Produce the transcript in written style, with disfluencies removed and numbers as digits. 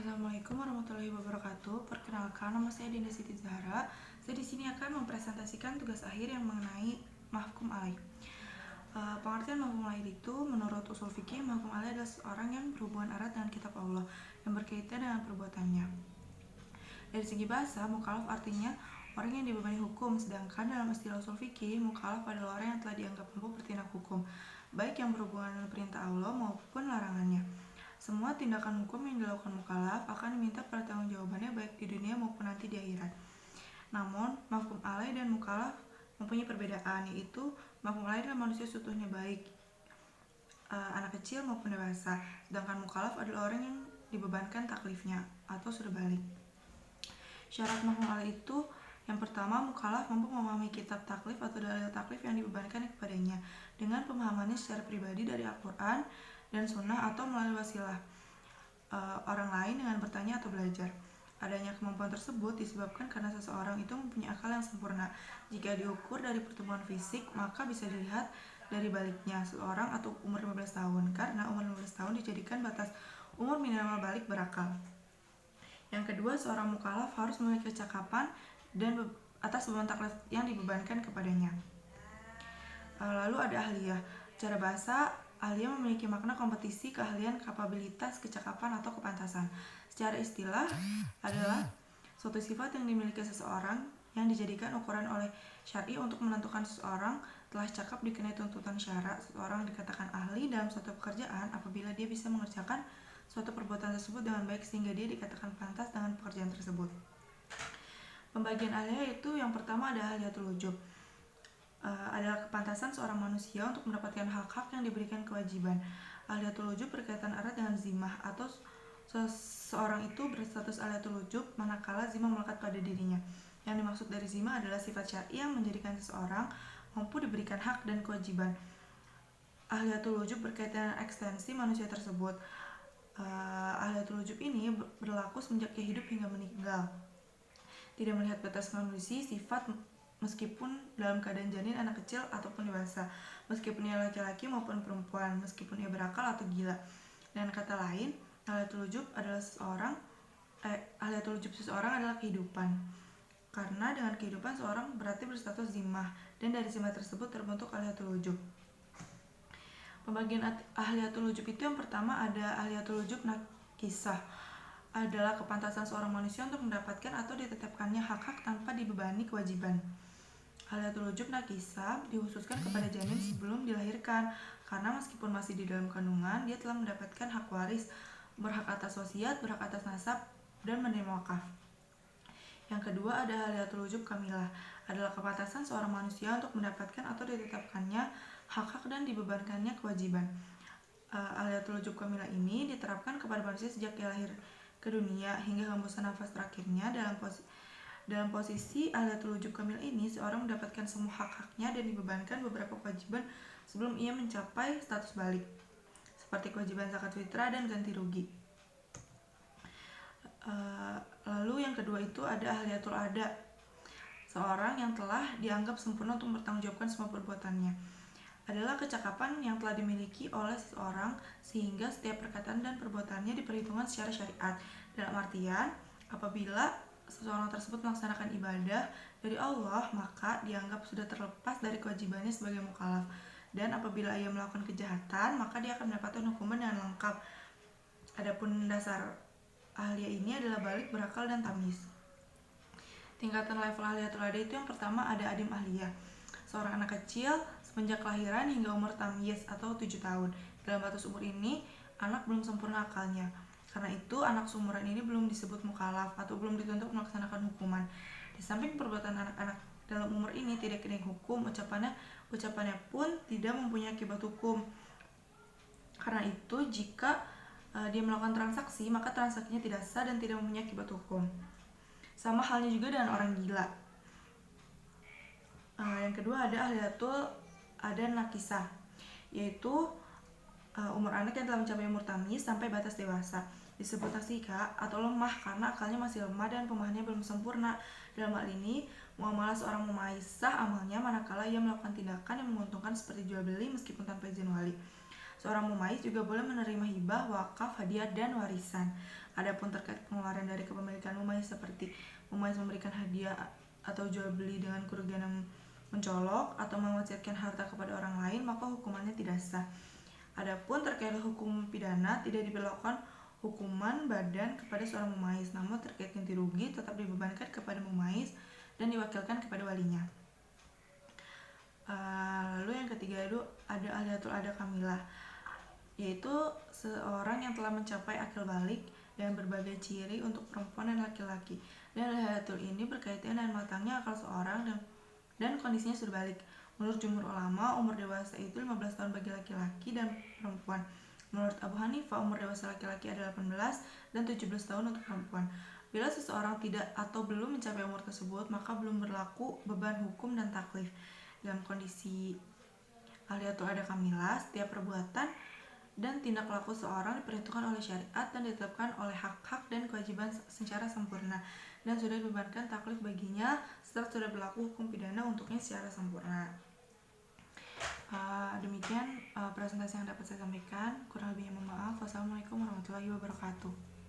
Assalamualaikum warahmatullahi wabarakatuh. Perkenalkan, nama saya Dinda Siti Zahra. Saya di sini akan mempresentasikan tugas akhir yang mengenai mahkum alaih. Pengertian mahkum alaih itu, menurut usul fikih, mahkum alaih adalah seorang yang berhubungan erat dengan kitab Allah yang berkaitan dengan perbuatannya. Dari segi bahasa, mukallaf artinya orang yang dibebani hukum, sedangkan dalam istilah usul fikih, mukallaf adalah orang yang telah dianggap mampu bertindak hukum, baik yang berhubungan dengan perintah Allah maupun larangannya. Semua tindakan hukum yang dilakukan mukallaf akan diminta pertanggungjawabannya baik di dunia maupun nanti di akhirat. Namun, mahkum alaih dan mukallaf mempunyai perbedaan, yaitu mahkum alaih adalah manusia seutuhnya baik anak kecil maupun dewasa, sedangkan mukallaf adalah orang yang dibebankan taklifnya atau sudah balik. Syarat mahkum alaih itu yang pertama, mukallaf mampu memahami kitab taklif atau dalil taklif yang dibebankan kepadanya dengan pemahamannya secara pribadi dari Al-Quran dan sunnah atau melalui wasilah orang lain dengan bertanya atau belajar. Adanya kemampuan tersebut disebabkan karena seseorang itu mempunyai akal yang sempurna. Jika diukur dari pertumbuhan fisik, maka bisa dilihat dari baliknya seseorang atau umur 15 tahun, karena umur 15 tahun dijadikan batas umur minimal balik berakal. Yang kedua, seorang mukallaf harus memiliki kecakapan dan atas beban taklif yang dibebankan kepadanya. Lalu ada ahliyah. Cara bahasa, ahliyah memiliki makna kompetisi, keahlian, kapabilitas, kecakapan, atau kepantasan. Secara istilah adalah suatu sifat yang dimiliki seseorang yang dijadikan ukuran oleh syar'i untuk menentukan seseorang telah cakap dikenai tuntutan syara. Seseorang dikatakan ahli dalam suatu pekerjaan apabila dia bisa mengerjakan suatu perbuatan tersebut dengan baik sehingga dia dikatakan pantas dengan pekerjaan tersebut. Pembagian ahliyah itu yang pertama ada ahliyatul wujub. Adalah kepantasan seorang manusia untuk mendapatkan hak-hak yang diberikan kewajiban. Ahliyatul wujub berkaitan erat dengan zimah atau seseorang itu berstatus ahliyatul wujub manakala zimah melekat pada dirinya. Yang dimaksud dari zimah adalah sifat syar'i yang menjadikan seseorang mampu diberikan hak dan kewajiban. Ahliyatul wujub berkaitan dengan ekstensi manusia tersebut. Ahliyatul wujub ini berlaku semenjak ia hidup hingga meninggal. Tidak melihat batas kondisi, sifat, meskipun dalam keadaan janin, anak kecil, ataupun dewasa, meskipun ia laki-laki maupun perempuan, meskipun ia berakal atau gila. Dengan kata lain, ahliyatul wujub seseorang adalah kehidupan. Karena dengan kehidupan seorang berarti berstatus zimah, dan dari zimah tersebut terbentuk ahliyatul wujub. Pembagian ahliyatul wujub itu yang pertama ada ahliyatul wujub nakisah, adalah kepantasan seorang manusia untuk mendapatkan atau ditetapkannya hak-hak tanpa dibebani kewajiban. Ahliyatul wujub nakisah dikhususkan kepada janin sebelum dilahirkan, karena meskipun masih di dalam kandungan, dia telah mendapatkan hak waris, berhak atas wasiat, berhak atas nasab, dan menerima wakaf. Yang kedua ada ahliyatul wujub kamilah, adalah kepantasan seorang manusia untuk mendapatkan atau ditetapkannya hak-hak dan dibebankannya kewajiban. Ahliyatul wujub kamilah ini diterapkan kepada manusia sejak ia lahir ke dunia hingga hembusan nafas terakhirnya. Dalam posisi ahliyatul wujub kamil ini, seorang mendapatkan semua hak-haknya dan dibebankan beberapa kewajiban sebelum ia mencapai status balik, seperti kewajiban zakat fitrah dan ganti rugi. Lalu yang kedua itu ada ahliyatul ada, seorang yang telah dianggap sempurna untuk bertanggungjawabkan semua perbuatannya. Adalah kecakapan yang telah dimiliki oleh seseorang sehingga setiap perkataan dan perbuatannya diperhitungkan secara syariat. Dalam artian, apabila seseorang tersebut melaksanakan ibadah dari Allah, maka dianggap sudah terlepas dari kewajibannya sebagai mukallaf. Dan apabila ia melakukan kejahatan, maka dia akan mendapatkan hukuman yang lengkap. Adapun dasar ahliyah ini adalah balik, berakal, dan tamyiz. Tingkatan level ahliyatul ada itu yang pertama ada adim ahliyah, seorang anak kecil semenjak kelahiran hingga umur tamyiz atau 7 tahun. Dalam batas umur ini, anak belum sempurna akalnya. Karena itu, anak seumuran ini belum disebut mukallaf atau belum dituntut melaksanakan hukuman. Di samping perbuatan anak-anak dalam umur ini tidak kena hukum, ucapannya pun tidak mempunyai akibat hukum. Karena itu, jika dia melakukan transaksi, maka transaksinya tidak sah dan tidak mempunyai akibat hukum. Sama halnya juga dengan orang gila. Yang kedua ada ahliyatul ada nakisah, yaitu umur anak yang telah mencapai umur tamyiz sampai batas dewasa. Disebut nasika atau lemah karena akalnya masih lemah dan pemahamannya belum sempurna. Dalam hal ini, muamalah seorang memaisah amalnya manakala ia melakukan tindakan yang menguntungkan seperti jual beli meskipun tanpa izin wali. Seorang mumais juga boleh menerima hibah, wakaf, hadiah, dan warisan. Adapun terkait pengeluaran dari kepemilikan mumais seperti mumais memberikan hadiah atau jual beli dengan kerugian yang mencolok atau mewasiatkan harta kepada orang lain, maka hukumannya tidak sah. Adapun terkait hukum pidana, tidak diberlakukan hukuman badan kepada seorang mumais, namun terkait ganti rugi tetap dibebankan kepada mumais dan diwakilkan kepada walinya. Lalu yang ketiga itu ada ahliyatul ada kamilah, yaitu seorang yang telah mencapai akil balik dan berbagai ciri untuk perempuan dan laki-laki. Dan ahliyatul ini berkaitan dengan matangnya akal seorang dan kondisinya sudah balik. Menurut jumhur ulama, umur dewasa itu 15 tahun bagi laki-laki dan perempuan. Menurut Abu Hanifah, umur dewasa laki-laki adalah 18 dan 17 tahun untuk perempuan. Bila seseorang tidak atau belum mencapai umur tersebut, maka belum berlaku beban hukum dan taklif. Dalam kondisi ahliyatul ada kamilah, setiap perbuatan dan tindak laku seorang diperhitungkan oleh syariat dan ditetapkan oleh hak-hak dan kewajiban secara sempurna, dan sudah dibebankan taklif baginya serta sudah berlaku hukum pidana untuknya secara sempurna. Demikian presentasi yang dapat saya sampaikan. Kurang lebihnya mohon maaf. Wassalamualaikum warahmatullahi wabarakatuh.